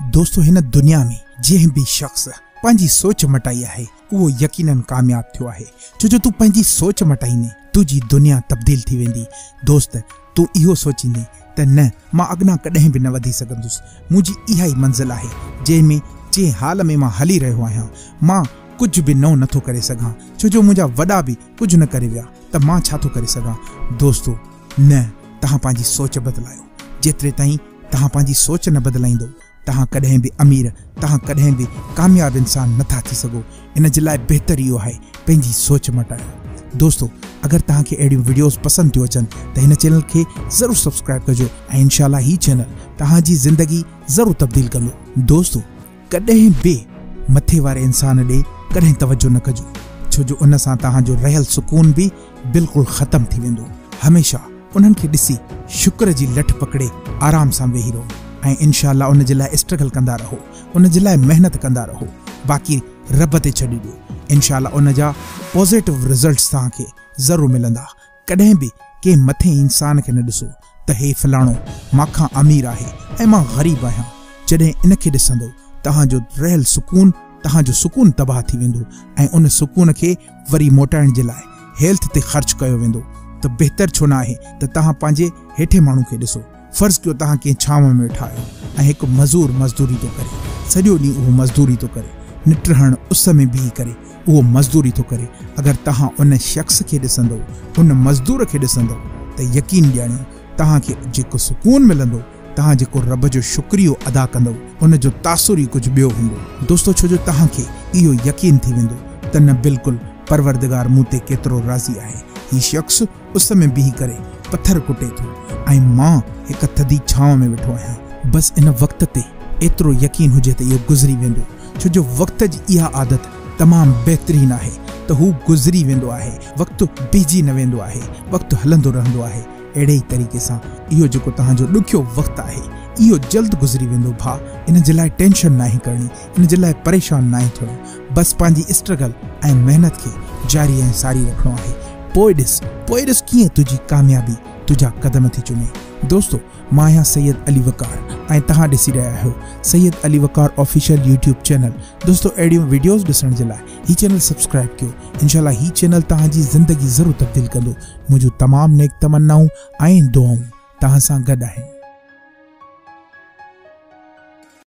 दोस्तों हिन दुनिया में जंहिं भी शख्स पंहिंजी सोच मटाई है वो यकीनन कामयाब थियो है। छो तू पंहिंजी सोच मटाईंदे तुझी दुनिया तब्दील थी वेंदी। दोस्त तू इहो सोचींदे त न मां अगना कॾहिं भी न वधी सघंदुसि, मुंहिंजी इहा ई मंज़िल आहे जंहिंमें जे हाल में मां हली रहियो आहियां मां कुछ भी नओं नथो करे सघां, छो जो मुंहिंजा वॾा भी कुछ न करे विया त मां छा थो करे सघां। दोस्तों न, तव्हां पंहिंजी सोच बदलायो। जेतिरे ताईं तव्हां पंहिंजी सोच न बदलाईंदो तव्हां कॾहिं भी अमीर, तव्हां कॾहिं भी कामयाब इंसान नथा थी सघो। इन जे लाइ बहितर इहो आहे पंहिंजी सोच मटायो। दोस्तों अगर तव्हां खे अहिड़ियूं वीडियोस पसंद थियूं अचनि त हिन चैनल खे ज़रूर सब्सक्राइब कजो ऐं इंशाल्लाह ही चैनल तव्हांजी ज़िंदगी ज़रूर तब्दील कंदो। दोस्तों कॾहिं बि मथे वारे इंसान ॾे कॾहिं तवज्जो न कजो, छो जो उन सां तव्हांजो रहियल सुकून भी बिल्कुल ख़त्म थी वेंदो। हमेशा उन्हनि खे ॾिसी शुक्र जी लठ पकड़े आराम सां वेही रहो ऐं इंशाल्लाह उन जे लाइ स्ट्रगल कंदा रहो, उन जे लाइ मेहनत कंदा रहो। बाक़ी रब ते छॾी ॾियो, इंशाल्लाह उन जा पॉजिटिव रिज़ल्ट्स तव्हांखे ज़रूर मिलंदा। कॾहिं भी के मथे इंसान खे न ॾिसो त हे फलाणो मां अमीर आहे ऐं मां ग़रीब आहियां। जॾहिं इन खे ॾिसंदो तव्हांजो रहियल सुकून, तव्हांजो सुकून तबाह थी वेंदो ऐं उन सुकून खे वरी मोटाइण जे लाइ हेल्थ ते ख़र्च कयो वेंदो। त बहितर छो न आहे त तव्हां पंहिंजे हेठे माण्हू खे ॾिसो। फर्ज़ कयो तव्हां कंहिं छांव में वेठा आहियो ऐं हिकु मज़दूर मज़दूरी थो करे, सॼो ॾींहुं उहो मज़दूरी थो करे, निट हण उस में बीही करे उहो मज़दूरी थो करे। अगर तव्हां उन शख़्स खे ॾिसंदो, उन मज़दूर खे ॾिसंदो त यकीन ॼाणियो तव्हांखे जेको सुकून मिलंदो, तव्हां जेको रब जो शुक्रियो अदा कंदो, उन जो तासुर ई कुझु ॿियो हूंदो। दोस्तों छो जो तव्हांखे इहो यकीन थी वेंदो त न बिल्कुलु परवरदिगार मूं ते केतिरो राज़ी आहे। ही शख़्स उस में बीही करे पत्थर कुटे थो ऐं मां हिकु थधी छांव में वेठो आहियां। बस इन वक़्त ते एतिरो यकीन हुजे त इहो गुज़री वेंदो, छो जो वक़्त जी इहा आदत तमामु बहितरीन आहे त हू गुज़री वेंदो आहे, वक़्तु बीहजी न वेंदो आहे, वक़्तु हलंदो रहंदो आहे। अहिड़े ई तरीक़े सां इहो जेको तव्हांजो ॾुखियो वक़्तु आहे इहो जल्द गुज़री वेंदो। भाउ इन जे लाइ टेंशन नाहे करणी, इन जे लाइ परेशान नाहे थियणो। बस पंहिंजी स्ट्रगल ऐं मेहनत खे जारी ऐं सारी रखणो आहे। पोइ ॾिस कीअं तुंहिंजी कामयाबी तुंहिंजा कदम थी चुमे। दोस्तों मां आहियां सैयद अली वकार ऐं तव्हां ॾिसी रहिया आहियो सैयद अली वकार ऑफिशियल यूट्यूब चैनल। दोस्तों अहिड़ियूं वीडियोस ॾिसण जे लाइ ही चैनल सब्सक्राइब कयो। इंशाल्लाह ही चैनल तव्हांजी ज़िंदगी ज़रूर तब्दील कंदो। मुंहिंजूं तमामु नेक तमन्नाऊं ऐं दुआऊं तव्हां सां गॾु आहिनि।